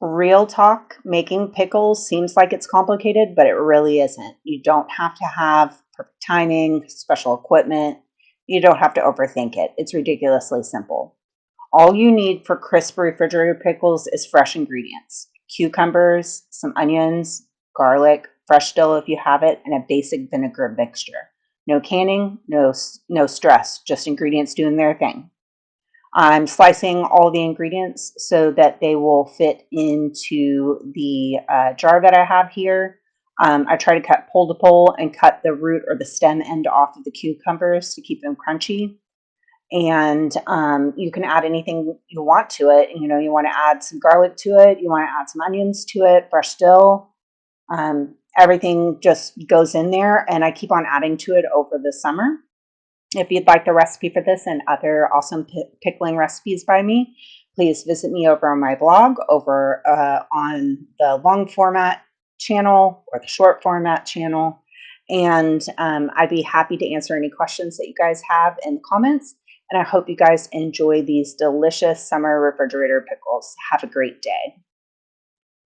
Real talk, making pickles seems like it's complicated, but it really isn't. You don't have to have perfect timing, special equipment. You don't have to overthink it. It's ridiculously simple. All you need for crisp refrigerator pickles is fresh ingredients: cucumbers, some onions, garlic, fresh dill if you have it, and a basic vinegar mixture. No canning, no stress, just ingredients doing their thing. I'm slicing all the ingredients so that they will fit into the jar that I have here. I try to cut pole to pole and cut the root or the stem end off of the cucumbers to keep them crunchy. And you can add anything you want to it. You know, you want to add some garlic to it, you want to add some onions to it, fresh dill. Everything just goes in there, and I keep on adding to it over the summer. If you'd like the recipe for this and other awesome pickling recipes by me, please visit me over on my blog, over on the long format channel or the short format channel. And I'd be happy to answer any questions that you guys have in the comments. And I hope you guys enjoy these delicious summer refrigerator pickles. Have a great day.